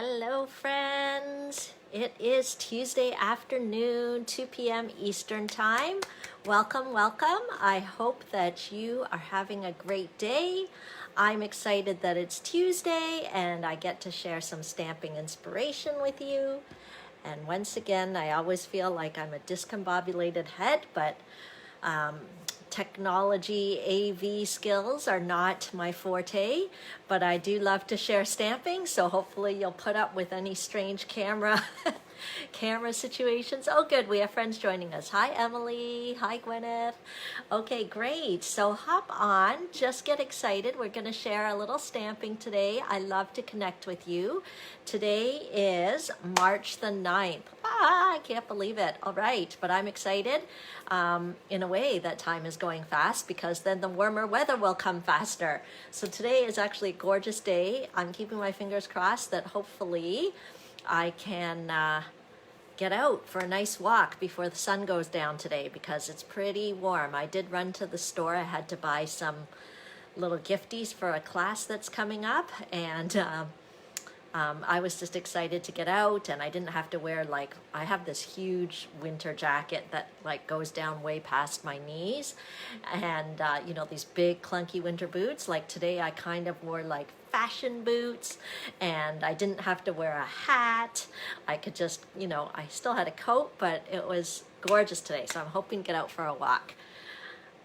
Hello friends, it is Tuesday afternoon, 2 p.m. Eastern Time. Welcome, welcome. I hope that you are having a great day. I'm excited that it's Tuesday and I get to share some stamping inspiration with you. And once again, I always feel like I'm a discombobulated head, but technology AV skills are not my forte, but I do love to share stamping, so hopefully you'll put up with any strange camera situations. Oh good, we have friends joining us. Hi Emily, hi Gwyneth. Okay, great. So hop on, just get excited. We're going to share a little stamping today. I love to connect with you. Today is March the 9th. I can't believe it. All right, but I'm excited. In a way, that time is going fast because then the warmer weather will come faster. So today is actually a gorgeous day. I'm keeping my fingers crossed that hopefully I can get out for a nice walk before the sun goes down today because it's pretty warm. I did run to the store. I had to buy some little gifties for a class that's coming up, and I was just excited to get out, and I didn't have to wear, like, I have this huge winter jacket that like goes down way past my knees, and you know, these big clunky winter boots. Like today I kind of wore like fashion boots, and I didn't have to wear a hat. I could just, you know, I still had a coat, but it was gorgeous today, so I'm hoping to get out for a walk.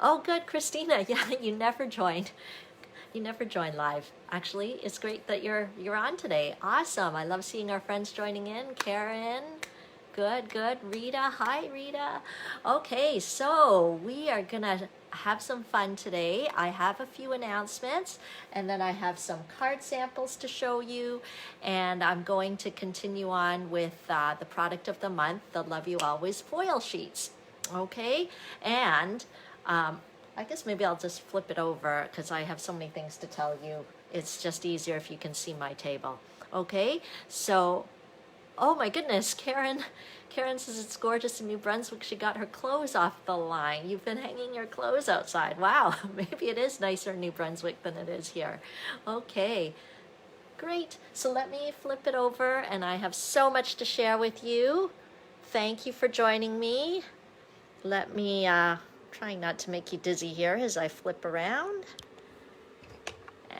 Oh good, Christina. Yeah, you never joined. You never join live. Actually, it's great that you're on today. Awesome. I love seeing our friends joining in. Karen, good. Rita, hi Rita. Okay, so we are gonna have some fun today. I have a few announcements, and then I have some card samples to show you, and I'm going to continue on with the product of the month, the Love You Always foil sheets. Okay, and I guess maybe I'll just flip it over because I have so many things to tell you. It's just easier if you can see my table. Okay, so, oh my goodness, Karen says it's gorgeous in New Brunswick. She got her clothes off the line. You've been hanging your clothes outside. Wow, maybe it is nicer in New Brunswick than it is here. Okay, great. So let me flip it over, and I have so much to share with you. Thank you for joining me. Let me, trying not to make you dizzy here as I flip around.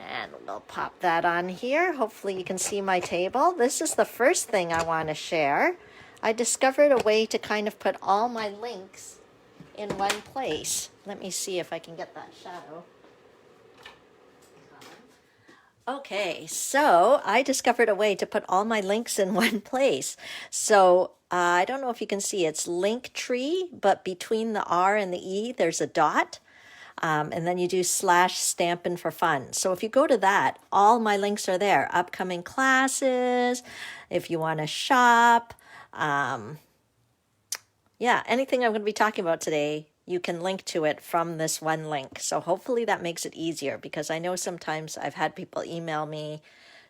And we'll pop that on here. Hopefully you can see my table. This is the first thing I want to share. I discovered a way to kind of put all my links in one place. Let me see if I can get that shadow. Okay, so I discovered a way to put all my links in one place. So I don't know if you can see, it's Linktree, but between the R and the E, there's a dot. And then you do /Stampin' for Fun. So if you go to that, all my links are there. Upcoming classes, if you want to shop. Yeah, anything I'm going to be talking about today, you can link to it from this one link. So hopefully that makes it easier, because I know sometimes I've had people email me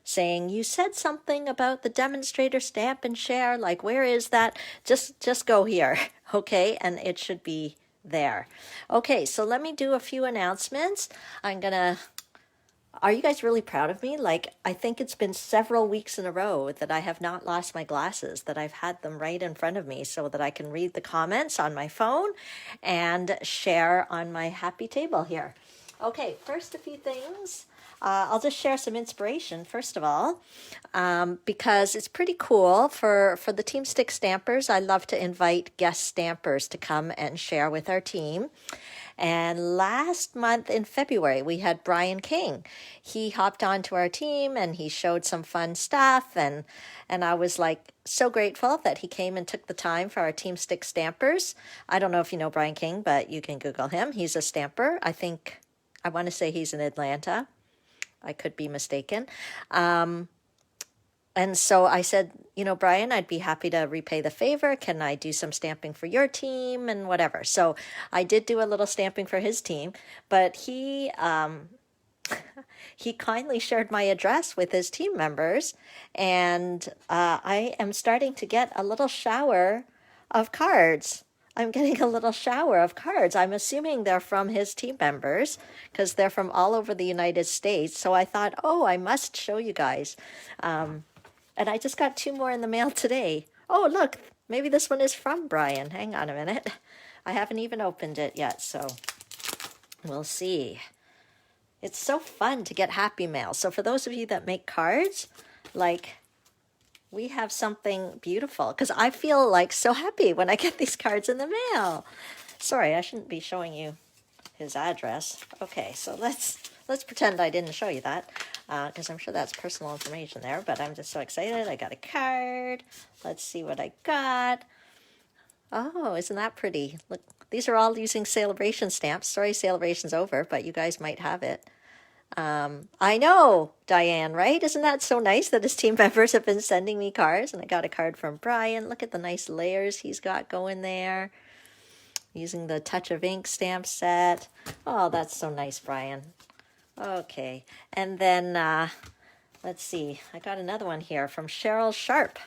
saying, you said something about the demonstrator stamp and share, like where is that? Just go here, okay? And it should be there. Okay, so let me do a few announcements. Are you guys really proud of me? Like, I think it's been several weeks in a row that I have not lost my glasses, that I've had them right in front of me so that I can read the comments on my phone and share on my happy table here. Okay, first a few things. I'll just share some inspiration, first of all, because it's pretty cool for the Team S.T.I.C stampers. I love to invite guest stampers to come and share with our team. And last month in February, we had Brian King. He hopped onto our team and he showed some fun stuff. And I was like so grateful that he came and took the time for our Team S.T.I.C stampers. I don't know if you know Brian King, but you can Google him. He's a stamper. I want to say he's in Atlanta. I could be mistaken. And so I said, you know, Brian, I'd be happy to repay the favor. Can I do some stamping for your team and whatever? So I did do a little stamping for his team, but he kindly shared my address with his team members, and I am starting to get a little shower of cards. I'm getting a little shower of cards. I'm assuming they're from his team members because they're from all over the United States. So I thought, oh, I must show you guys. And I just got 2 more in the mail today. Oh, look, maybe this one is from Brian. Hang on a minute. I haven't even opened it yet, so we'll see. It's so fun to get happy mail. So for those of you that make cards, like, we have something beautiful, because I feel like so happy when I get these cards in the mail. Sorry, I shouldn't be showing you his address. Okay, so let's pretend I didn't show you that, because I'm sure that's personal information there, but I'm just so excited. I got a card. Let's see what I got. Oh, isn't that pretty? Look, these are all using Celebration stamps. Sorry, Celebration's over, but you guys might have it. I know, Diane, right? Isn't that so nice that his team members have been sending me cards? And I got a card from Brian. Look at the nice layers he's got going there. Using the Touch of Ink stamp set. Oh, that's so nice, Brian. Okay. And then, let's see. I got another one here from Cheryl Sharp.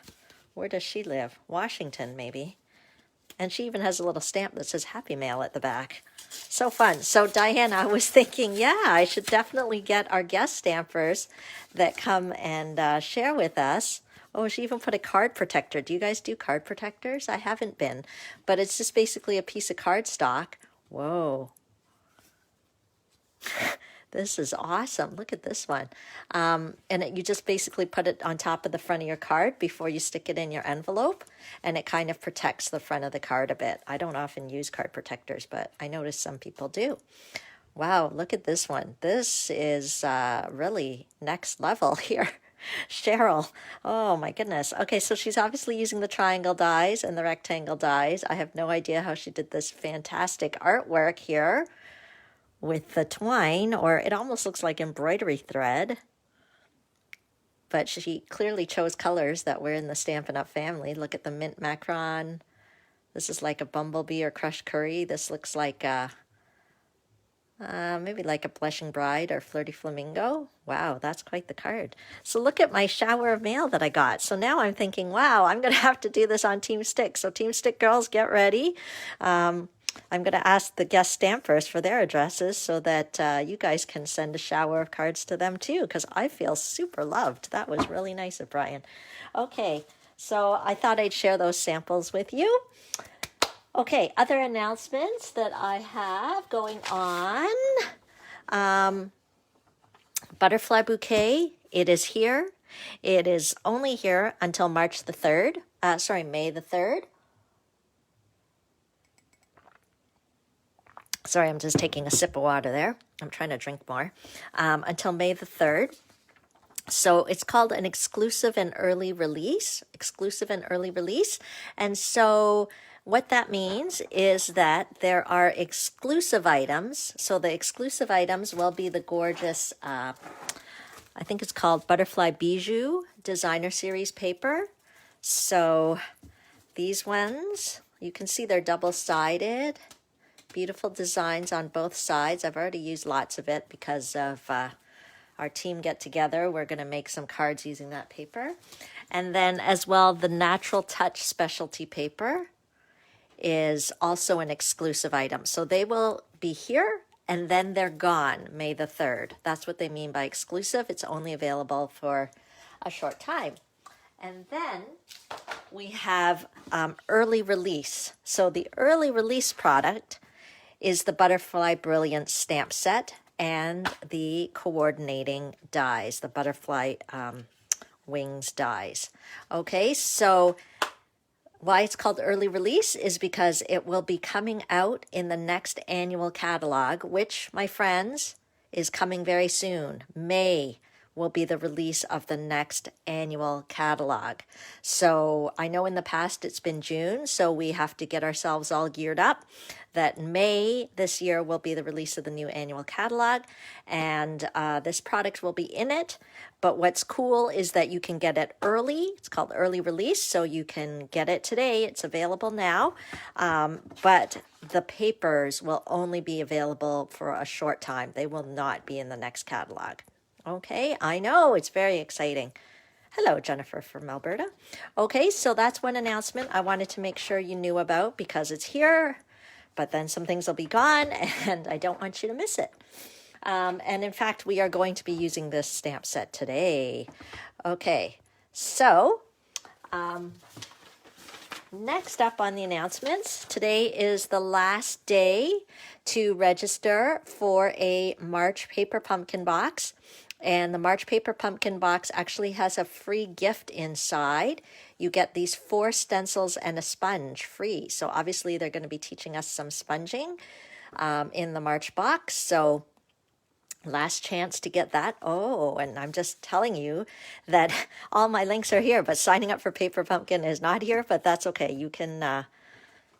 Where does she live? Washington, maybe. And she even has a little stamp that says Happy Mail at the back. So fun. So Diane, I was thinking, yeah, I should definitely get our guest stampers that come and share with us. Oh, she even put a card protector. Do you guys do card protectors? I haven't been, but it's just basically a piece of cardstock. Whoa. This is awesome. Look at this one. You just basically put it on top of the front of your card before you stick it in your envelope, and it kind of protects the front of the card a bit. I don't often use card protectors, but I notice some people do. Wow, look at this one. This is really next level here. Cheryl, oh my goodness. Okay, so she's obviously using the triangle dies and the rectangle dies. I have no idea how she did this fantastic artwork here with the twine, or it almost looks like embroidery thread. But she clearly chose colors that were in the Stampin' Up! Family. Look at the mint macaron. This is like a bumblebee or crushed curry. This looks like maybe like a blushing bride or flirty flamingo. Wow, that's quite the card. So look at my shower of mail that I got. So now I'm thinking, wow, I'm going to have to do this on Team Stick. So Team Stick girls, get ready. I'm going to ask the guest stampers for their addresses so that you guys can send a shower of cards to them too, because I feel super loved. That was really nice of Brian. Okay, so I thought I'd share those samples with you. Okay, other announcements that I have going on. Butterfly Bouquet, it is here. It is only here until March the 3rd. May the 3rd. Sorry, I'm just taking a sip of water there. I'm trying to drink more. Until May the 3rd. So it's called an exclusive and early release. And so what that means is that there are exclusive items. So the exclusive items will be the gorgeous, I think it's called Butterfly Bijou Designer Series paper. So these ones, you can see they're double-sided. Beautiful designs on both sides. I've already used lots of it because of our team get together. We're going to make some cards using that paper. And then as well, the Natural Touch specialty paper is also an exclusive item. So they will be here and then they're gone May the 3rd. That's what they mean by exclusive. It's only available for a short time. And then we have early release. So the early release product is the Butterfly Brilliance Stamp set and the coordinating dies, the butterfly wings dies. Okay, so why it's called early release is because it will be coming out in the next annual catalog, which, my friends, is coming very soon. May will be the release of the next annual catalog. So I know in the past it's been June, so we have to get ourselves all geared up that May this year will be the release of the new annual catalog, and this product will be in it. But what's cool is that you can get it early. It's called early release, so you can get it today. It's available now, but the papers will only be available for a short time. They will not be in the next catalog. Okay, I know, it's very exciting. Hello, Jennifer from Alberta. Okay, so that's one announcement I wanted to make sure you knew about because it's here, but then some things will be gone and I don't want you to miss it. And in fact, we are going to be using this stamp set today. Okay, So, next up on the announcements, today is the last day to register for a March paper pumpkin box. And the March paper pumpkin box actually has a free gift inside. You get these 4 stencils and a sponge free. So obviously they're going to be teaching us some sponging in the March box. So last chance to get that. Oh, and I'm just telling you that all my links are here, but signing up for Paper Pumpkin is not here, but that's okay. You can,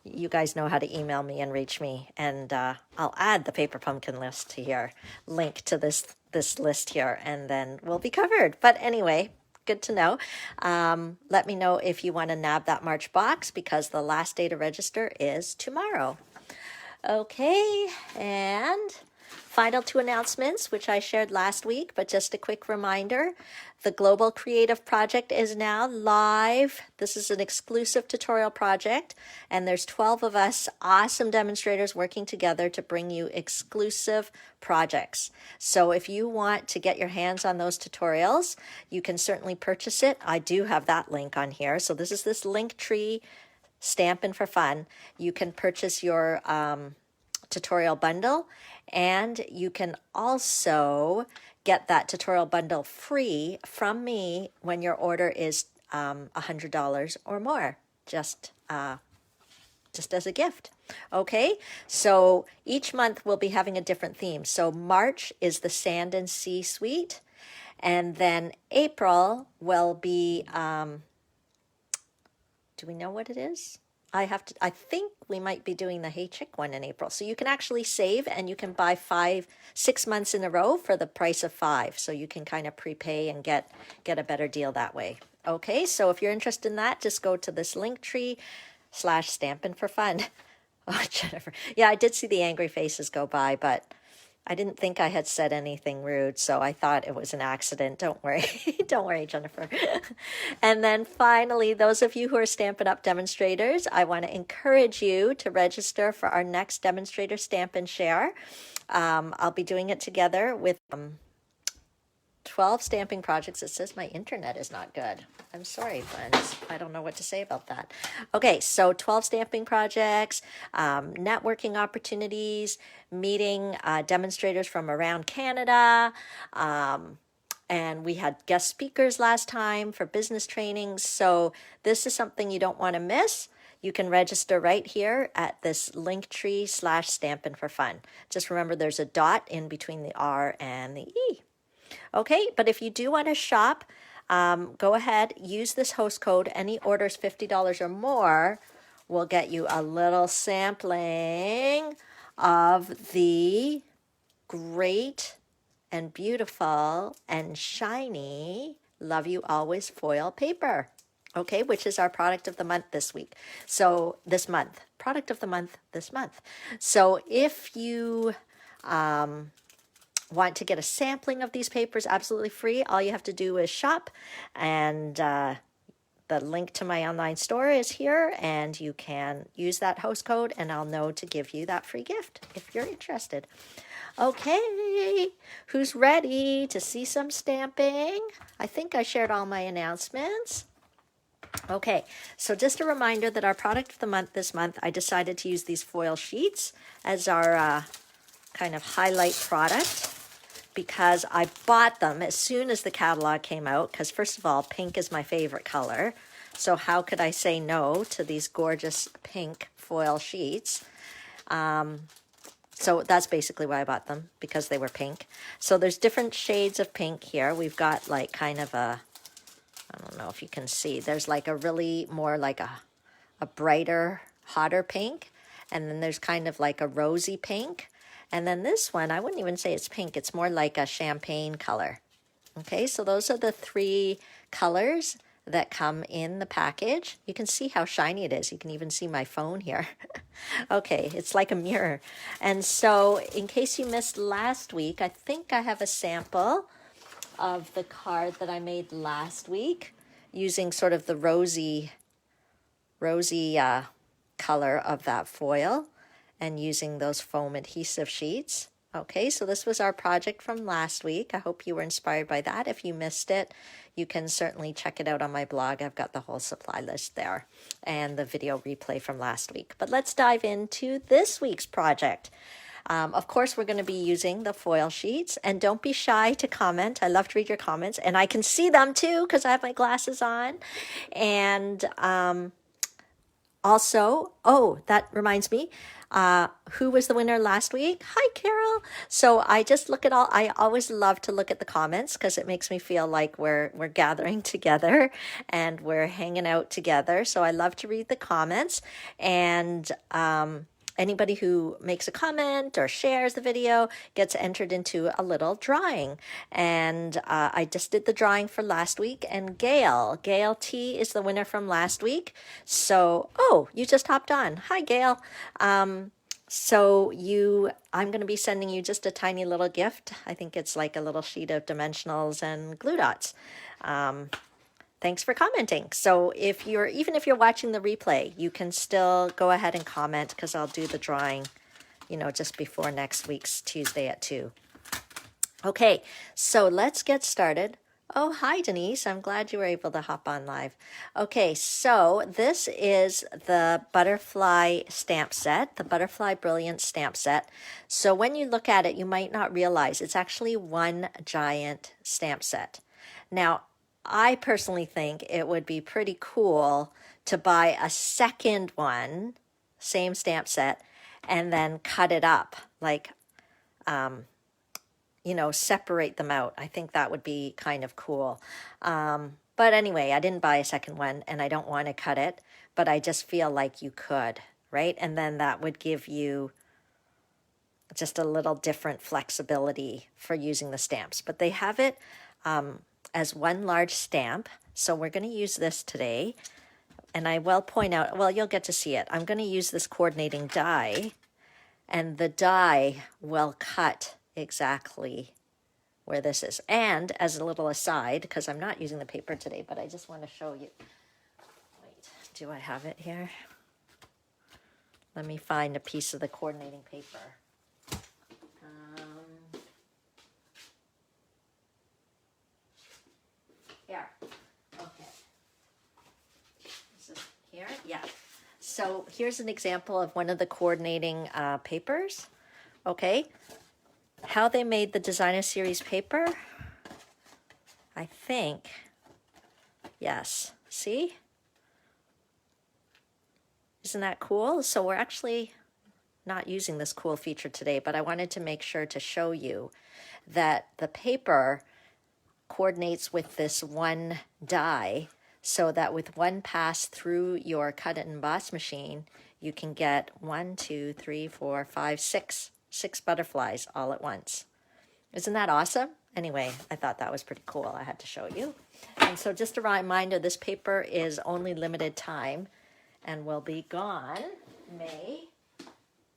you guys know how to email me and reach me, and I'll add the Paper Pumpkin list to here, link to this list here, and then we'll be covered. But anyway, good to know. Let me know if you want to nab that March box, because the last day to register is tomorrow. Okay, and final 2 announcements, which I shared last week, but just a quick reminder. The Global Creative Project is now live. This is an exclusive tutorial project, and there's 12 of us awesome demonstrators working together to bring you exclusive projects. So if you want to get your hands on those tutorials, you can certainly purchase it. I do have that link on here. So this is this Linktree Stampin' for Fun. You can purchase your tutorial bundle, and you can also get that tutorial bundle free from me when your order is $100 or more, just as a gift. Okay, so each month we'll be having a different theme. So March is the Sand and Sea Suite, and then April will be, do we know what it is? I think we might be doing the Hey Chick one in April. So you can actually save, and you can buy 6 months in a row for the price of 5. So you can kind of prepay and get a better deal that way. Okay, so if you're interested in that, just go to this Linktree/Stampin' for Fun. Oh, Jennifer. Yeah, I did see the angry faces go by, but I didn't think I had said anything rude, so I thought it was an accident. Don't worry. Don't worry, Jennifer. And then finally, those of you who are Stampin' Up! Demonstrators, I want to encourage you to register for our next demonstrator Stamp and Share. I'll be doing it together with 12 stamping projects. It says my internet is not good. I'm sorry, friends. I don't know what to say about that. Okay, so 12 stamping projects, networking opportunities, meeting demonstrators from around Canada, and we had guest speakers last time for business trainings. So this is something you don't want to miss. You can register right here at this Linktree/Stampin' for Fun. Just remember there's a dot in between the R and the E. Okay, but if you do want to shop, go ahead, use this host code. Any orders $50 or more will get you a little sampling of the great and beautiful and shiny Love You Always foil paper. Okay, which is our product of the month this week. So this month, product of the month this month. So if you want to get a sampling of these papers absolutely free, all you have to do is shop, and the link to my online store is here, and you can use that host code, and I'll know to give you that free gift if you're interested. Okay, who's ready to see some stamping? I think I shared all my announcements. Okay, so just a reminder that our product of the month this month, I decided to use these foil sheets as our kind of highlight product, because I bought them as soon as the catalog came out, because first of all, pink is my favorite color. So how could I say no to these gorgeous pink foil sheets? So that's basically why I bought them, because they were pink. So there's different shades of pink here. We've got like kind of a, I don't know if you can see, there's like a really more like a brighter, hotter pink. And then there's kind of like a rosy pink. And then this one, I wouldn't even say it's pink. It's more like a champagne color. Okay, so those are the 3 colors that come in the package. You can see how shiny it is. You can even see my phone here. Okay, it's like a mirror. And so in case you missed last week, I think I have a sample of the card that I made last week using sort of the rosy color of that foil, and using those foam adhesive sheets. Okay, so this was our project from last week. I hope you were inspired by that. If you missed it, you can certainly check it out on my blog. I've got the whole supply list there and the video replay from last week. But let's dive into this week's project. Of course, we're going to be using the foil sheets, and don't be shy to comment. I love to read your comments, and I can see them too because I have my glasses on. And also, oh, that reminds me, who was the winner last week? Hi, Carol. So I just look at all, I always love to look at the comments because it makes me feel like we're gathering together and we're hanging out together. So I love to read the comments, and anybody who makes a comment or shares the video gets entered into a little drawing. And I just did the drawing for last week, and Gail T is the winner from last week. So, oh, you just hopped on. Hi, Gail. I'm going to be sending you just a tiny little gift. I think it's like a little sheet of dimensionals and glue dots. Thanks for commenting. So even if you're watching the replay, you can still go ahead and comment because I'll do the drawing, just before next week's Tuesday at 2. Okay, so let's get started. Oh, hi, Denise. I'm glad you were able to hop on live. Okay, so this is the Butterfly stamp set, the Butterfly Brilliance Stamp set. So when you look at it, you might not realize it's actually one giant stamp set. Now, I personally think it would be pretty cool to buy a second one, same stamp set, and then cut it up, like, separate them out. I think that would be kind of cool. But anyway, I didn't buy a second one, and I don't want to cut it, but I just feel like you could, right? And then that would give you just a little different flexibility for using the stamps. But they have it as one large stamp. So we're going to use this today. And I will point out, well, you'll get to see it. I'm going to use this coordinating die, and the die will cut exactly where this is. And as a little aside, because I'm not using the paper today, but I just want to show you. Wait, do I have it here? Let me find a piece of the coordinating paper. Here. Okay. Is this here? Yeah. So here's an example of one of the coordinating papers. Okay. How they made the Designer Series paper, I think, yes. See? Isn't that cool? So we're actually not using this cool feature today, but I wanted to make sure to show you that the paper coordinates with this one die, so that with one pass through your cut and emboss machine, you can get 6 butterflies all at once. Isn't that awesome? Anyway, I thought that was pretty cool. I had to show you. And so just a reminder, this paper is only limited time and will be gone May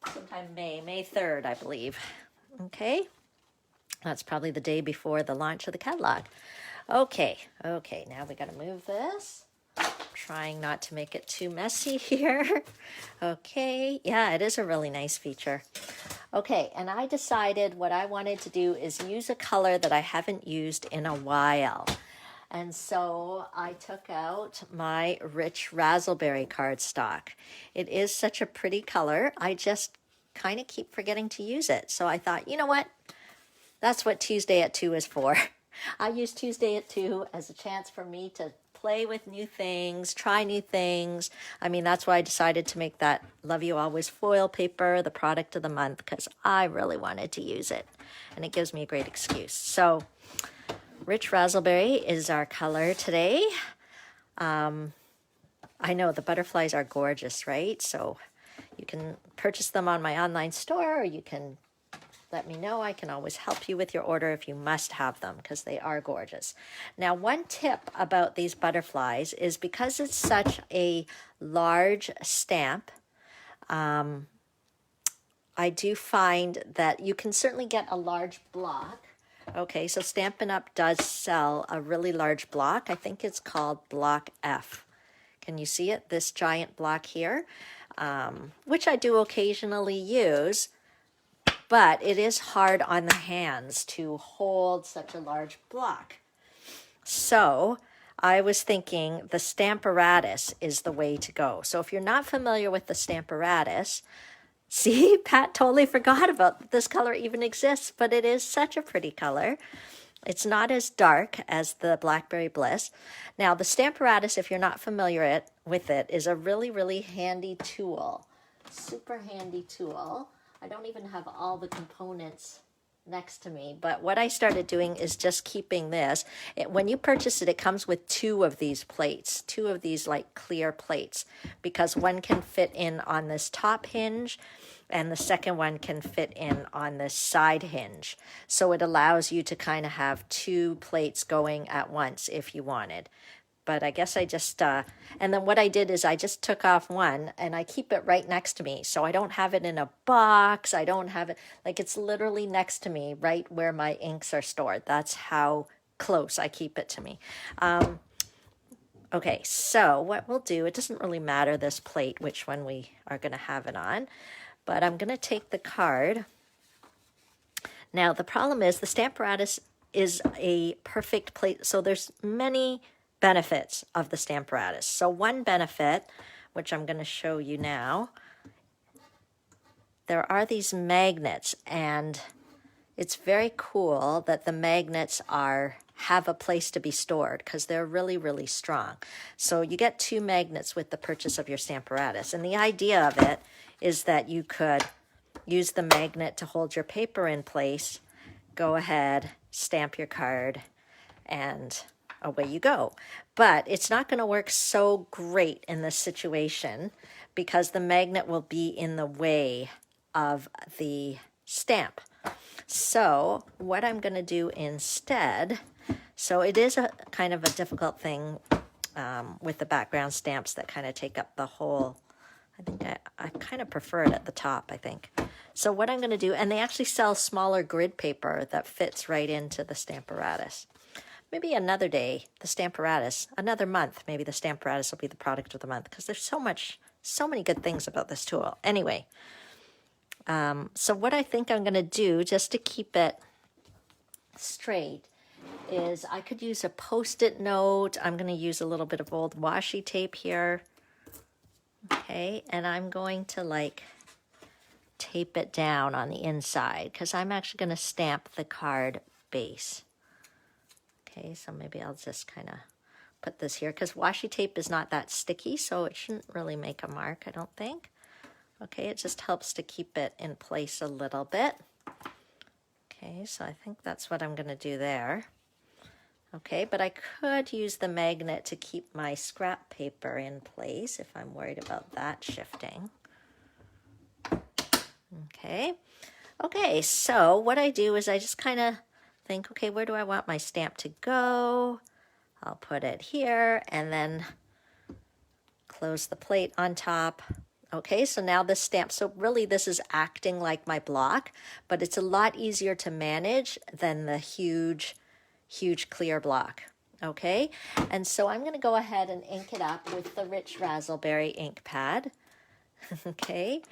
3rd, I believe. Okay. That's probably the day before the launch of the catalog. Okay, now we got to move this. Trying not to make it too messy here. Okay, yeah, it is a really nice feature. Okay, and I decided what I wanted to do is use a color that I haven't used in a while. And so I took out my rich Razzleberry cardstock. It is such a pretty color. I just kind of keep forgetting to use it. So I thought, you know what? That's what Tuesday at 2 is for. I use Tuesday at 2 as a chance for me to play with new things, try new things. I mean, that's why I decided to make that Love You Always foil paper the product of the month, because I really wanted to use it. And it gives me a great excuse. So, Rich Razzleberry is our color today. I know the butterflies are gorgeous, right? So, you can purchase them on my online store, or you can let me know. I can always help you with your order if you must have them, because they are gorgeous. Now, one tip about these butterflies is because it's such a large stamp, I do find that you can certainly get a large block. Okay, so Stampin' Up! Does sell a really large block. I think it's called Block F. Can you see it? This giant block here, which I do occasionally use. but it is hard on the hands to hold such a large block. So I was thinking the Stamparatus is the way to go. So if you're not familiar with the Stamparatus, see, Pat totally forgot about this color even exists, but it is such a pretty color. It's not as dark as the Blackberry Bliss. Now, the Stamparatus, if you're not familiar with it, is a really, really handy tool. Super handy tool. I don't even have all the components next to me, but what I started doing is just keeping this. When you purchase it, it comes with 2 of these plates, 2 of these like clear plates, because one can fit in on this top hinge and the second one can fit in on this side hinge. So it allows you to kind of have 2 plates going at once if you wanted. But I guess I just, and then what I did is I just took off one and I keep it right next to me. So I don't have it in a box. I don't have it, like it's literally next to me, right where my inks are stored. That's how close I keep it to me. Okay, so what we'll do, it doesn't really matter this plate, which one we are going to have it on. But I'm going to take the card. Now, the problem is the Stamparatus is a perfect plate. So there's many benefits of the Stamparatus. So one benefit, which I'm going to show you now, there are these magnets, and it's very cool that the magnets have a place to be stored because they're really, really strong. So you get 2 magnets with the purchase of your Stamparatus. And the idea of it is that you could use the magnet to hold your paper in place, go ahead, stamp your card, and away you go. But it's not going to work so great in this situation because the magnet will be in the way of the stamp. So what I'm going to do instead, so it is a kind of a difficult thing with the background stamps that kind of take up the whole, I think I kind of prefer it at the top, I think. So what I'm going to do, and they actually sell smaller grid paper that fits right into the Stamparatus. Maybe another day, the Stamparatus, another month, maybe the Stamparatus will be the product of the month because there's so many good things about this tool. Anyway, so what I think I'm going to do just to keep it straight is I could use a Post-it note. I'm going to use a little bit of old washi tape here. Okay, and I'm going to like tape it down on the inside because I'm actually going to stamp the card base. Okay, so maybe I'll just kind of put this here because washi tape is not that sticky, so it shouldn't really make a mark, I don't think. Okay, it just helps to keep it in place a little bit. Okay, so I think that's what I'm going to do there. Okay, but I could use the magnet to keep my scrap paper in place if I'm worried about that shifting. Okay, so what I do is I just kind of think, okay, where do I want my stamp to go? I'll put it here and then close the plate on top. Okay, so now this stamp, so really this is acting like my block, but it's a lot easier to manage than the huge clear block. Okay, and so I'm going to go ahead and ink it up with the Rich Razzleberry ink pad. Okay,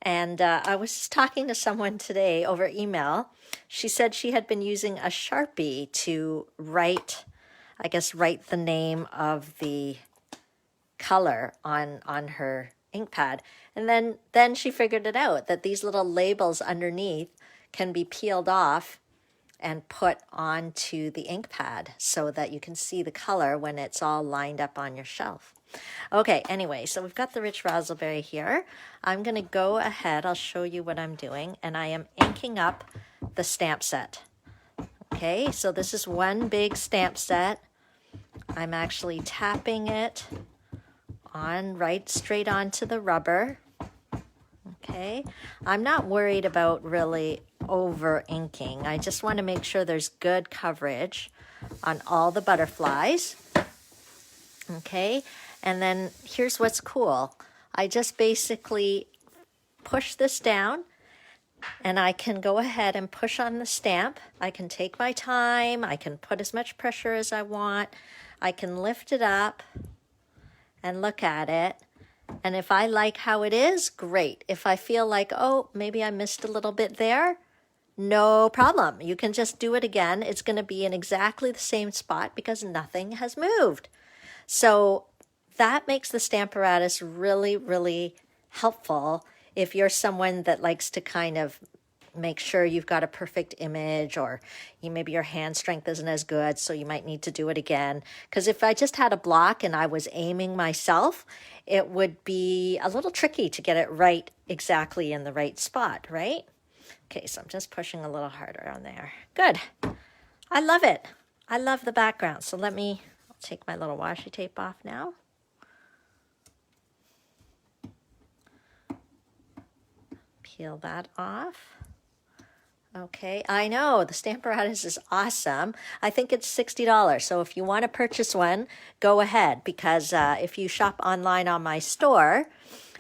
and I was just talking to someone today over email. She said she had been using a Sharpie to write the name of the color on her ink pad. And then she figured it out that these little labels underneath can be peeled off and put onto the ink pad so that you can see the color when it's all lined up on your shelf. Okay, anyway, so we've got the Rich Razzleberry here. I'm going to go ahead, I'll show you what I'm doing, and I am inking up the stamp set. Okay, so this is one big stamp set. I'm actually tapping it on right straight onto the rubber. Okay, I'm not worried about really over inking. I just want to make sure there's good coverage on all the butterflies. Okay, and then here's what's cool. I just basically push this down and I can go ahead and push on the stamp. I can take my time. I can put as much pressure as I want. I can lift it up and look at it. And if I like how it is, great. If I feel like, oh, maybe I missed a little bit there, no problem. You can just do it again. It's going to be in exactly the same spot because nothing has moved. So that makes the Stamparatus really, really helpful if you're someone that likes to kind of make sure you've got a perfect image, or maybe your hand strength isn't as good, so you might need to do it again. Because if I just had a block and I was aiming myself, it would be a little tricky to get it right exactly in the right spot, right? Okay, so I'm just pushing a little harder on there. Good. I love it. I love the background. So I'll take my little washi tape off now. Peel that off. Okay, I know, the Stamparatus is awesome. I think it's $60, so if you want to purchase one, go ahead, because if you shop online on my store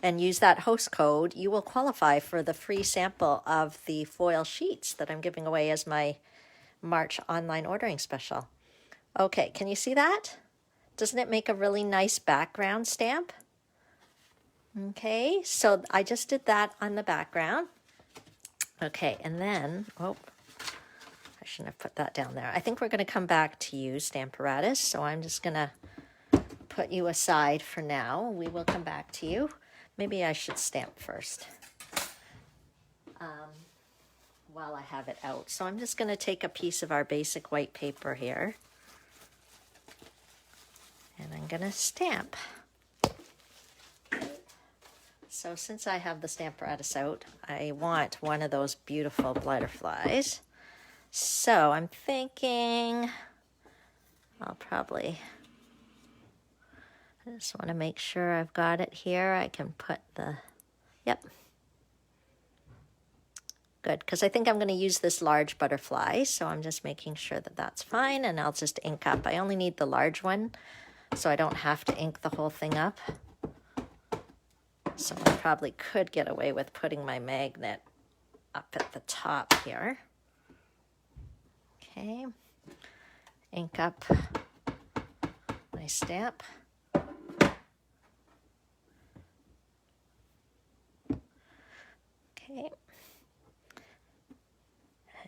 and use that host code, you will qualify for the free sample of the foil sheets that I'm giving away as my March online ordering special. Okay, can you see that? Doesn't it make a really nice background stamp? Okay, so I just did that on the background. Okay, and then, oh, I shouldn't have put that down there. I think we're going to come back to you, Stamparatus, so I'm just going to put you aside for now. We will come back to you. Maybe I should stamp first while I have it out. So I'm just going to take a piece of our basic white paper here, and I'm going to stamp. So since I have the Stamparatus out, I want one of those beautiful butterflies. So I'm thinking I just want to make sure I've got it here. I can put yep. Good, because I think I'm going to use this large butterfly, so I'm just making sure that that's fine, and I'll just ink up. I only need the large one, so I don't have to ink the whole thing up. So I probably could get away with putting my magnet up at the top here. Okay, ink up my stamp. Okay,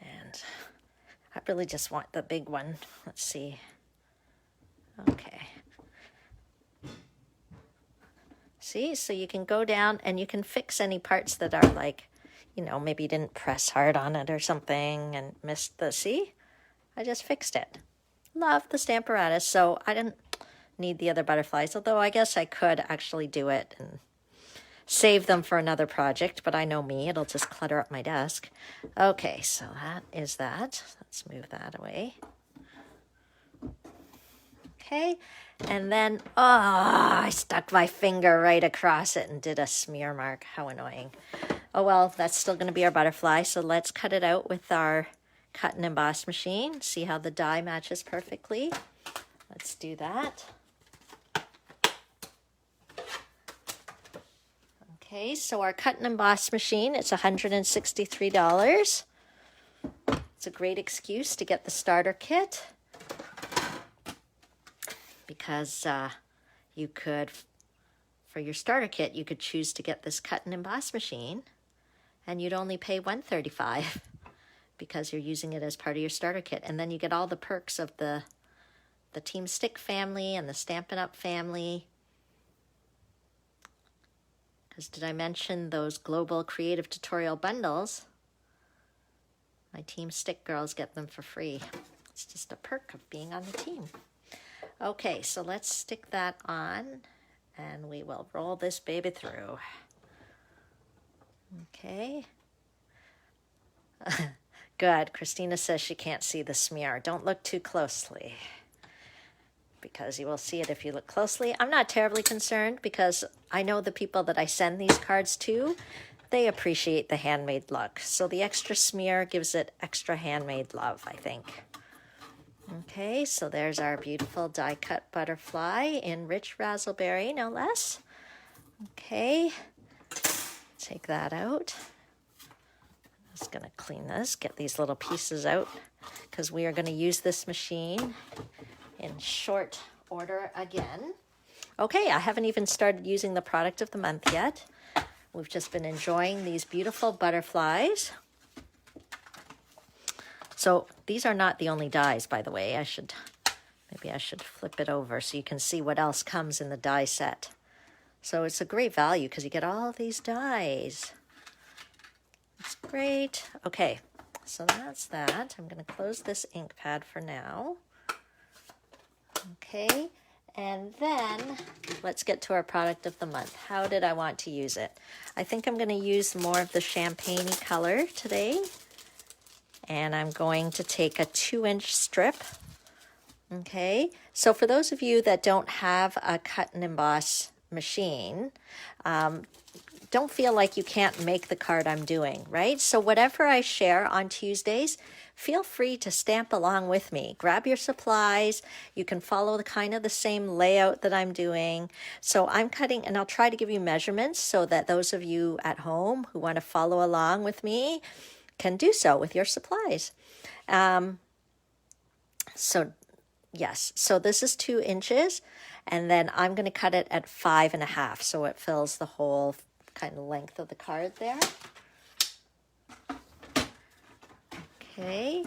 and I really just want the big one. Let's see. Okay. See, so you can go down and you can fix any parts that are like, maybe you didn't press hard on it or something and missed see? I just fixed it. Love the Stamparatus, so I didn't need the other butterflies, although I guess I could actually do it and save them for another project, but I know me, it'll just clutter up my desk. Okay, so that is that. Let's move that away. Okay, and then, oh, I stuck my finger right across it and did a smear mark. How annoying. Oh, well, that's still going to be our butterfly, so let's cut it out with our cut and emboss machine. See how the die matches perfectly? Let's do that. Okay, so our cut and emboss machine, it's $163. It's a great excuse to get the starter kit, because you could, for your starter kit, you could choose to get this cut and emboss machine, and you'd only pay $135 because you're using it as part of your starter kit. And then you get all the perks of the Team S.T.I.C family and the Stampin' Up family. Because did I mention those global creative tutorial bundles? My Team S.T.I.C girls get them for free. It's just a perk of being on the team. Okay, so let's stick that on, and we will roll this baby through. Okay. Good. Christina says she can't see the smear. Don't look too closely, because you will see it if you look closely. I'm not terribly concerned, because I know the people that I send these cards to, they appreciate the handmade look. So the extra smear gives it extra handmade love, I think. Okay, so there's our beautiful die-cut butterfly in rich razzleberry, no less. Okay, take that out. I'm just going to clean this, get these little pieces out, because we are going to use this machine in short order again. Okay, I haven't even started using the product of the month yet. We've just been enjoying these beautiful butterflies. So these are not the only dies, by the way. Maybe I should flip it over so you can see what else comes in the die set. So it's a great value because you get all these dies. It's great. Okay, so that's that. I'm going to close this ink pad for now. Okay, and then let's get to our product of the month. How did I want to use it? I think I'm going to use more of the champagne-y color today. And I'm going to take a 2-inch strip. Okay, so for those of you that don't have a cut and emboss machine, don't feel like you can't make the card I'm doing, right? So whatever I share on Tuesdays, feel free to stamp along with me. Grab your supplies. You can follow the kind of the same layout that I'm doing. So I'm cutting, and I'll try to give you measurements so that those of you at home who want to follow along with me can do so with your supplies. So this is 2 inches, and then I'm going to cut it at 5.5, so it fills the whole kind of length of the card there. Okay,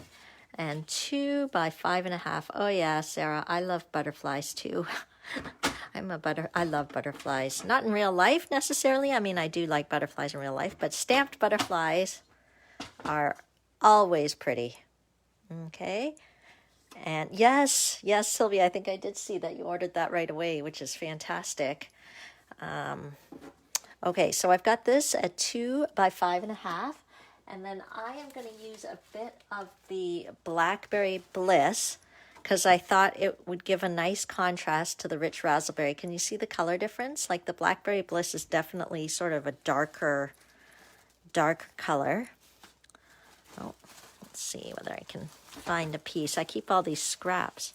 and 2 by 5.5. Oh yeah, Sarah, I love butterflies too. I love butterflies. Not in real life necessarily. I mean, I do like butterflies in real life, but stamped butterflies are always pretty. Okay. And yes, Sylvia, I think I did see that you ordered that right away, which is fantastic. Okay, so I've got this at 2 by 5.5, and then I am going to use a bit of the Blackberry Bliss because I thought it would give a nice contrast to the rich Razzleberry. Can you see the color difference? Like the Blackberry Bliss is definitely sort of a dark color. Oh, let's see whether I can find a piece. I keep all these scraps.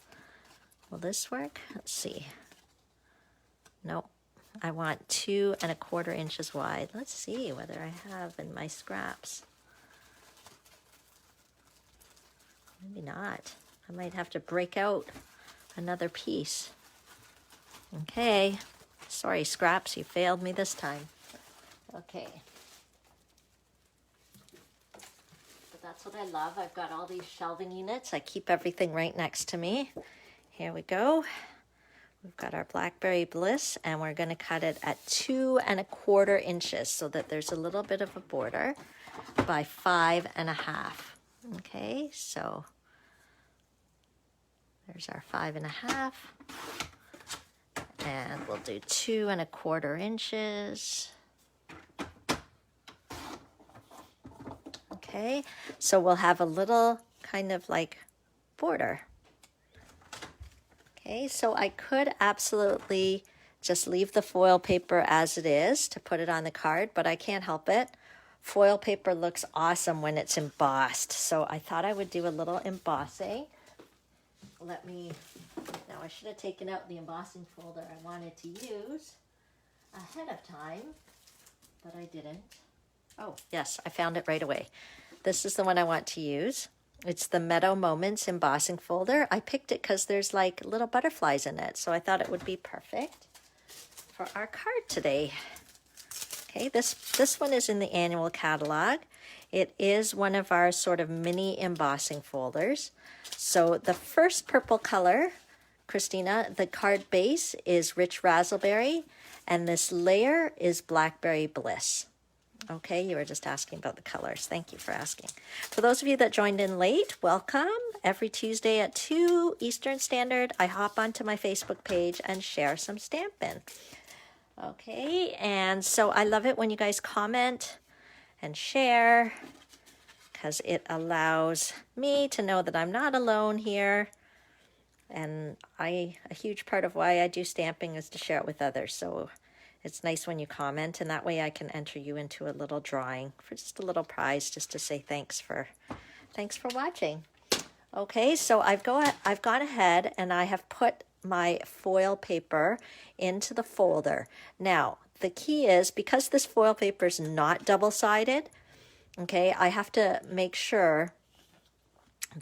Will this work? Let's see. Nope. I want 2 1/4 inches wide. Let's see whether I have in my scraps. Maybe not. I might have to break out another piece. Okay. Sorry, scraps, you failed me this time. Okay. That's what I love. I've got all these shelving units. I keep everything right next to me. Here we go. We've got our Blackberry Bliss, and we're going to cut it at 2 1/4 inches so that there's a little bit of a border by 5.5. Okay, so there's our 5.5. And we'll do 2 1/4 inches. Okay, so we'll have a little kind of like border. Okay, so I could absolutely just leave the foil paper as it is to put it on the card, but I can't help it. Foil paper looks awesome when it's embossed, so I thought I would do a little embossing. Now I should have taken out the embossing folder I wanted to use ahead of time, but I didn't. Oh, yes, I found it right away. This is the one I want to use. It's the Meadow Moments embossing folder. I picked it because there's like little butterflies in it, so I thought it would be perfect for our card today. Okay, this one is in the annual catalog. It is one of our sort of mini embossing folders. So the first purple color, Christina, the card base is Rich Razzleberry, and this layer is Blackberry Bliss. Okay, you were just asking about the colors. Thank you for asking. For those of you that joined in late, welcome. Every Tuesday at 2 Eastern Standard, I hop onto my Facebook page and share some stamping. Okay, and so I love it when you guys comment and share because it allows me to know that I'm not alone here. And a huge part of why I do stamping is to share it with others. So it's nice when you comment, and that way I can enter you into a little drawing for just a little prize, just to say thanks for watching. Okay, so I've gone ahead and I have put my foil paper into the folder. Now, the key is, because this foil paper is not double-sided, okay, I have to make sure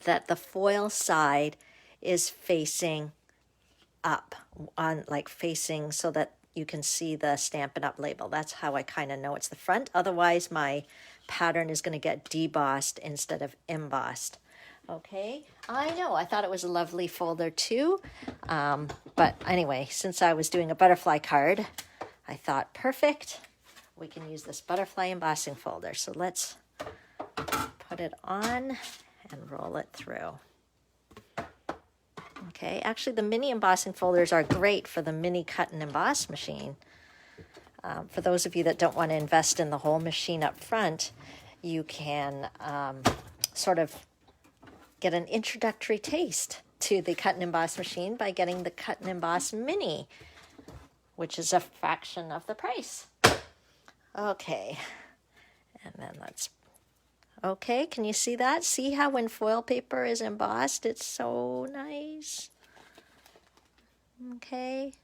that the foil side is facing up on like facing so that you can see the Stampin' Up! Label. That's how I kind of know it's the front. Otherwise, my pattern is going to get debossed instead of embossed. Okay, I know, I thought it was a lovely folder too. But anyway, since I was doing a butterfly card, I thought, perfect, we can use this butterfly embossing folder. So let's put it on and roll it through. Okay, actually the mini embossing folders are great for the mini cut and emboss machine. For those of you that don't want to invest in the whole machine up front, you can sort of get an introductory taste to the cut and emboss machine by getting the cut and emboss mini, which is a fraction of the price. Okay, and then let's, okay, can you see that? See how when foil paper is embossed, it's so nice. Okay,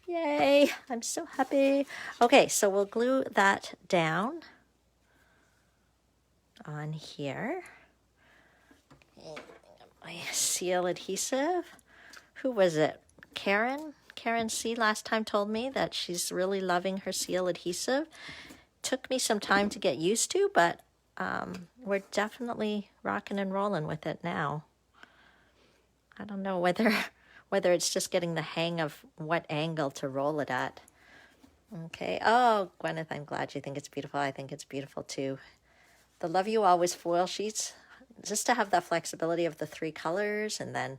yay, I'm so happy. Okay, so we'll glue that down on here. My seal adhesive. Who was it? Karen? Karen C. last time told me that she's really loving her seal adhesive. Took me some time to get used to, but we're definitely rocking and rolling with it now. I don't know whether it's just getting the hang of what angle to roll it at. Okay. Oh, Gwyneth, I'm glad you think it's beautiful. I think it's beautiful too. The Love You Always foil sheets, just to have that flexibility of the 3 colors, and then,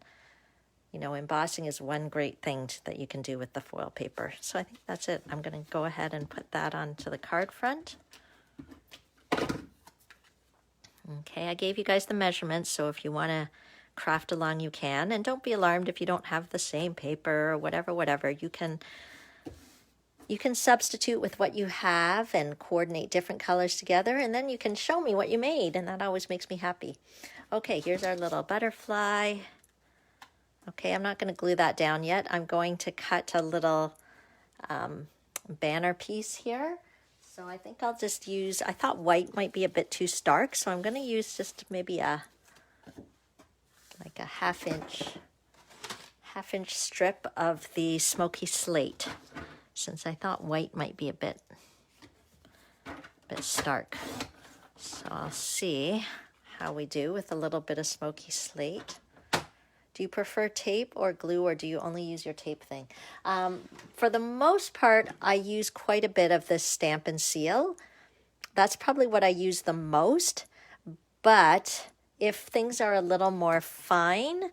you know, embossing is one great thing that you can do with the foil paper. So I think that's it. I'm going to go ahead and put that onto the card front. Okay, I gave you guys the measurements, so if you want to craft along, you can. And don't be alarmed if you don't have the same paper or whatever. You can substitute with what you have and coordinate different colors together, and then you can show me what you made, and that always makes me happy. Okay, here's our little butterfly. Okay, I'm not going to glue that down yet. I'm going to cut a little banner piece here. So I think I'll just use, I thought white might be a bit too stark, so I'm going to use just maybe like a half inch strip of the smoky slate, since I thought white might be a bit stark. So I'll see how we do with a little bit of smoky slate. Do you prefer tape or glue, or do you only use your tape thing? For the most part, I use quite a bit of this Stamp and Seal. That's probably what I use the most. But if things are a little more fine,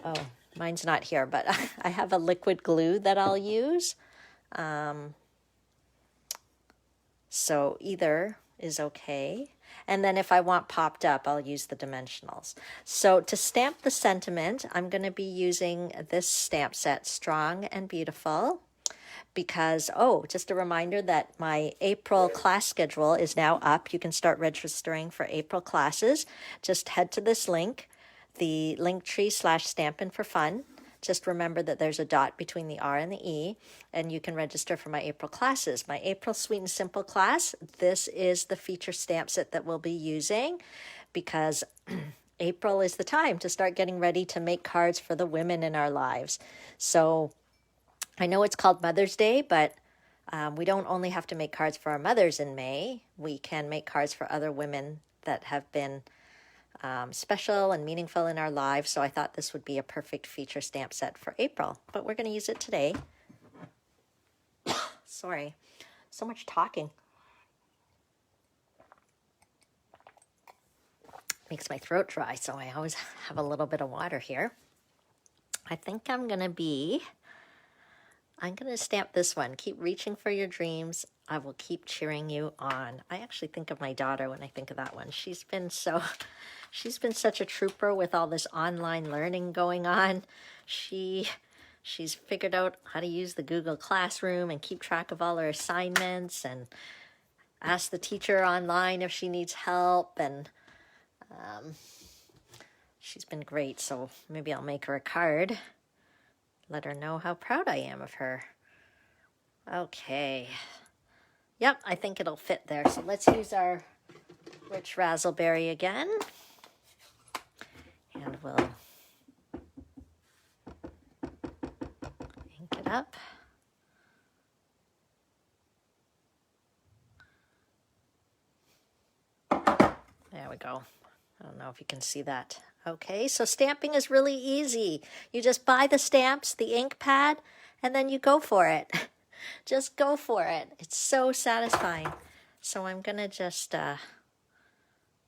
oh, mine's not here, but I have a liquid glue that I'll use. So either is okay. And then if I want popped up, I'll use the dimensionals. So to stamp the sentiment, I'm going to be using this stamp set, Strong and Beautiful, because, oh, just a reminder that my April class schedule is now up. You can start registering for April classes. Just head to this link, the Linktree/Stampin' for Fun. Just remember that there's a dot between the R and the E, and you can register for my April classes. My April Sweet and Simple class, this is the feature stamp set that we'll be using, because April is the time to start getting ready to make cards for the women in our lives. So I know it's called Mother's Day, but we don't only have to make cards for our mothers in May. We can make cards for other women that have been special and meaningful in our lives. So I thought this would be a perfect feature stamp set for April, but we're going to use it today. Sorry, so much talking. Makes my throat dry, so I always have a little bit of water here. I think I'm going to stamp this one. Keep reaching for your dreams. I will keep cheering you on. I actually think of my daughter when I think of that one. She's been such a trooper with all this online learning going on. She's figured out how to use the Google Classroom and keep track of all her assignments and ask the teacher online if she needs help. And she's been great. So maybe I'll make her a card. Let her know how proud I am of her. Okay. Yep, I think it'll fit there. So let's use our rich Razzleberry again. And we'll up. There we go. I don't know if you can see that. Okay, so stamping is really easy. You just buy the stamps, the ink pad, and then you go for it. Just go for it. It's so satisfying. So I'm going to just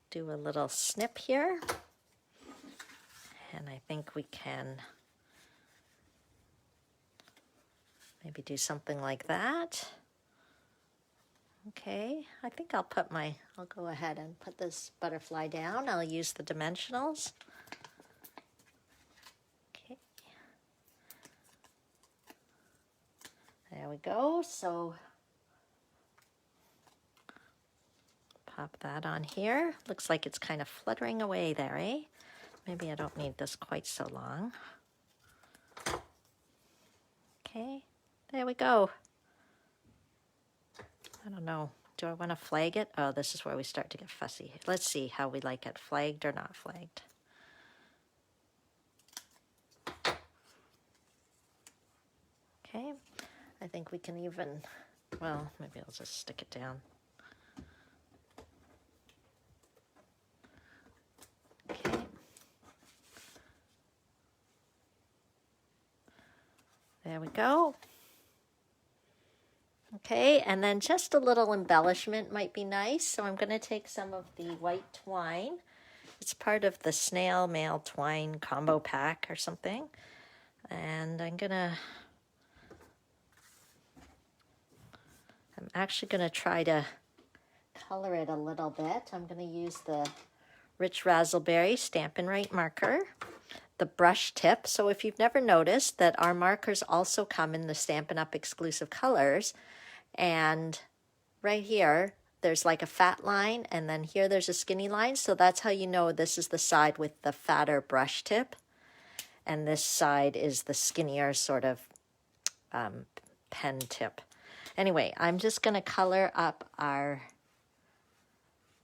do a little snip here. And I think we can maybe do something like that. Okay, I think I'll go ahead and put this butterfly down. I'll use the dimensionals. Okay. There we go. So pop that on here. Looks like it's kind of fluttering away there, eh? Maybe I don't need this quite so long. Okay, there we go. I don't know. Do I want to flag it? Oh, this is where we start to get fussy. Let's see how we like it, flagged or not flagged. Okay, I think we can even, well, maybe I'll just stick it down. Okay. There we go. Okay, and then just a little embellishment might be nice. So I'm going to take some of the white twine. It's part of the snail mail twine combo pack or something. And I'm actually going to try to color it a little bit. I'm going to use the Rich Razzleberry Stampin' Right marker, the brush tip. So if you've never noticed that our markers also come in the Stampin' Up! Exclusive colors, and right here there's like a fat line, and then here there's a skinny line, so that's how you know this is the side with the fatter brush tip, and this side is the skinnier sort of pen tip. Anyway, I'm just going to color up our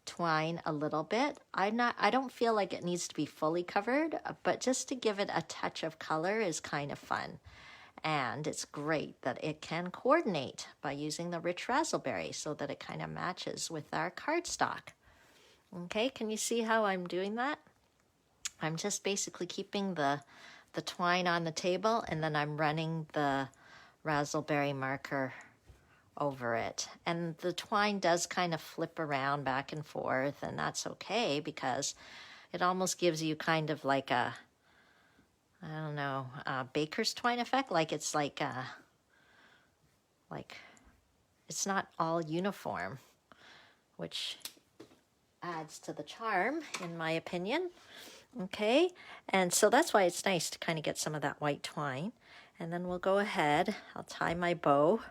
twine a little bit. I don't feel like it needs to be fully covered, but just to give it a touch of color is kind of fun. And it's great that it can coordinate by using the Rich Razzleberry so that it kind of matches with our cardstock. Okay, can you see how I'm doing that? I'm just basically keeping the twine on the table, and then I'm running the Razzleberry marker over it. And the twine does kind of flip around back and forth, and that's okay because it almost gives you kind of like a, I don't know, baker's twine effect. Like it's like it's not all uniform, which adds to the charm in my opinion. Okay, and so that's why it's nice to kind of get some of that white twine. And then we'll go ahead, I'll tie my bow,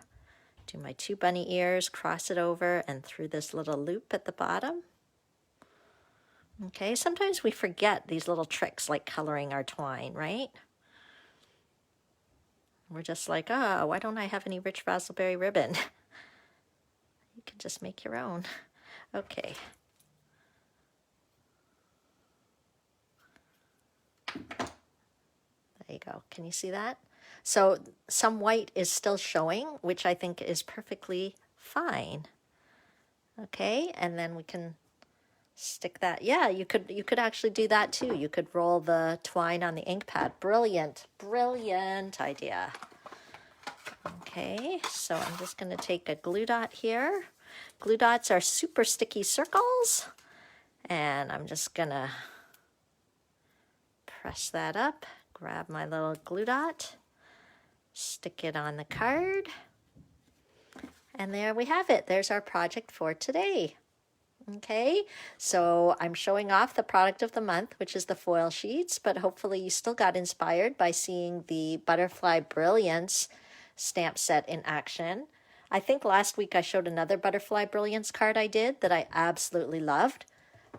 do my 2 bunny ears, cross it over and through this little loop at the bottom. Okay, sometimes we forget these little tricks like coloring our twine, right? We're just like, oh, why don't I have any Rich Razzleberry ribbon? You can just make your own. Okay. There you go. Can you see that? So some white is still showing, which I think is perfectly fine. Okay, and then we can stick that. Yeah, you could actually do that too. You could roll the twine on the ink pad. Brilliant, brilliant idea. Okay, so I'm just going to take a glue dot here. Glue dots are super sticky circles, and I'm just going to press that up, grab my little glue dot, stick it on the card, and there we have it. There's our project for today. Okay, so I'm showing off the product of the month, which is the foil sheets, but hopefully you still got inspired by seeing the Butterfly Brilliance stamp set in action. I think last week I showed another Butterfly Brilliance card I did that I absolutely loved,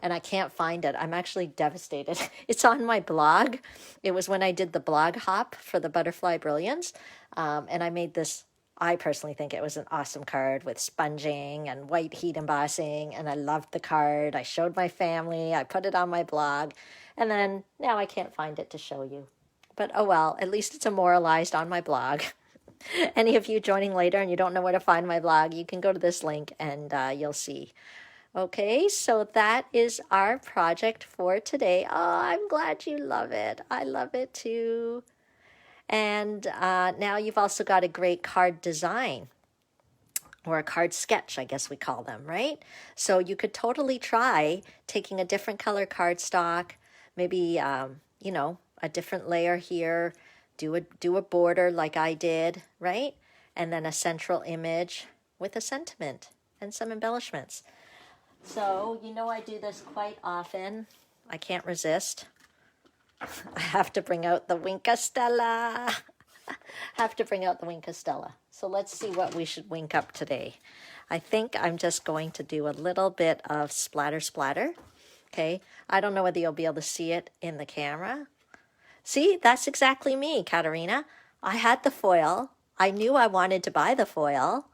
and I can't find it. I'm actually devastated. It's on my blog. It was when I did the blog hop for the Butterfly Brilliance, and I made this. I personally think it was an awesome card with sponging and white heat embossing, and I loved the card. I showed my family, I put it on my blog, and then now I can't find it to show you. But oh well, at least it's immortalized on my blog. Any of you joining later and you don't know where to find my blog, you can go to this link and you'll see. Okay, so that is our project for today. Oh, I'm glad you love it. I love it too. And now you've also got a great card design, or a card sketch, I guess we call them, right? So you could totally try taking a different color cardstock, maybe, you know, a different layer here, do a border like I did, right? And then a central image with a sentiment and some embellishments. So, you know, I do this quite often. I can't resist. I have to bring out the Wink Stella. Have to bring out the Wink Stella. So let's see what we should wink up today. I think I'm just going to do a little bit of splatter splatter. Okay, I don't know whether you'll be able to see it in the camera. See, that's exactly me, Katarina. I had the foil. I knew I wanted to buy the foil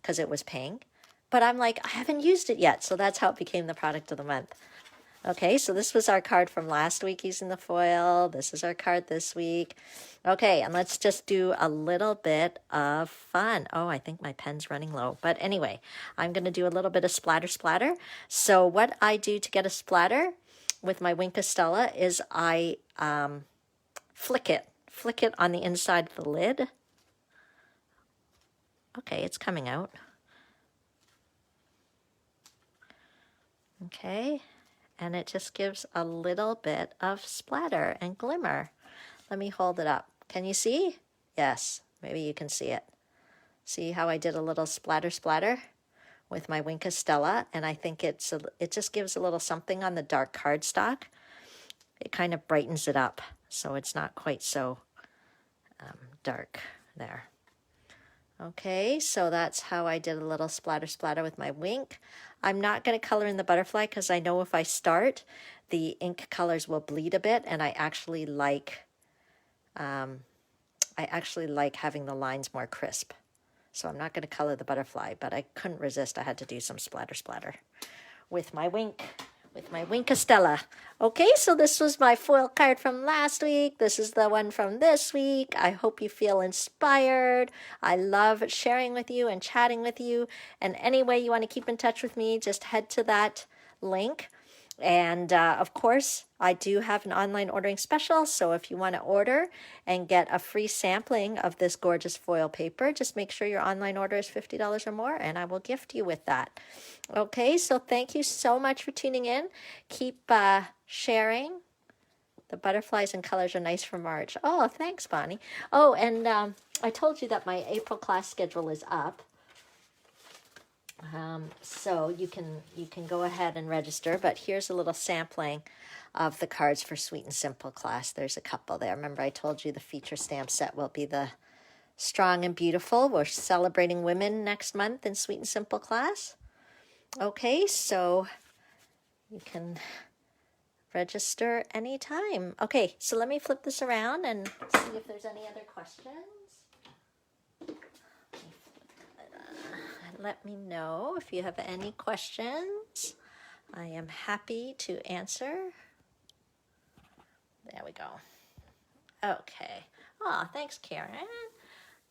because it was pink, but I'm like, I haven't used it yet. So that's how it became the product of the month. Okay, so this was our card from last week using the foil. This is our card this week. Okay, and let's just do a little bit of fun. Oh, I think my pen's running low. But anyway, I'm going to do a little bit of splatter splatter. So what I do to get a splatter with my Wink Stella is I flick it on the inside of the lid. Okay, it's coming out. Okay, and it just gives a little bit of splatter and glimmer. Let me hold it up. Can you see? Yes, maybe you can see it. See how I did a little splatter splatter with my Wink Stella, and I think it just gives a little something on the dark cardstock. It kind of brightens it up, so it's not quite so dark there. Okay, so that's how I did a little splatter splatter with my Wink. I'm not going to color in the butterfly because I know if I start, the ink colors will bleed a bit, and I actually like having the lines more crisp. So I'm not going to color the butterfly, but I couldn't resist. I had to do some splatter splatter with my Wink. With my Wink Stella. Okay, so this was my foil card from last week. This is the one from this week. I hope you feel inspired. I love sharing with you and chatting with you. And any way you want to keep in touch with me, just head to that link. And of course, I do have an online ordering special. So if you want to order and get a free sampling of this gorgeous foil paper, just make sure your online order is $50 or more, and I will gift you with that. Okay, so thank you so much for tuning in. Keep sharing. The butterflies and colors are nice for March. Oh, thanks, Bonnie. Oh, and I told you that my April class schedule is up. So you can go ahead and register, but here's a little sampling of the cards for Sweet and Simple class. There's a couple there. Remember I told you the feature stamp set will be the Strong and Beautiful. We're celebrating women next month in Sweet and Simple class. Okay, so you can register anytime. Okay, so let me flip this around and see if there's any other questions. Let me know if you have any questions. I am happy to answer. There we go. Okay. Oh, thanks, Karen.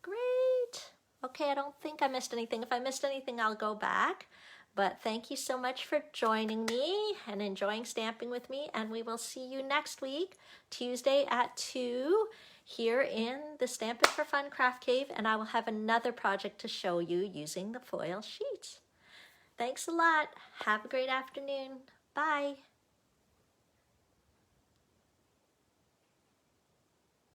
Great. Okay, I don't think I missed anything. If I missed anything, I'll go back. But thank you so much for joining me and enjoying stamping with me. And we will see you next week, Tuesday at 2, here in the Stamp It for Fun Craft Cave. And I will have another project to show you using the foil sheets. Thanks a lot. Have a great afternoon. Bye.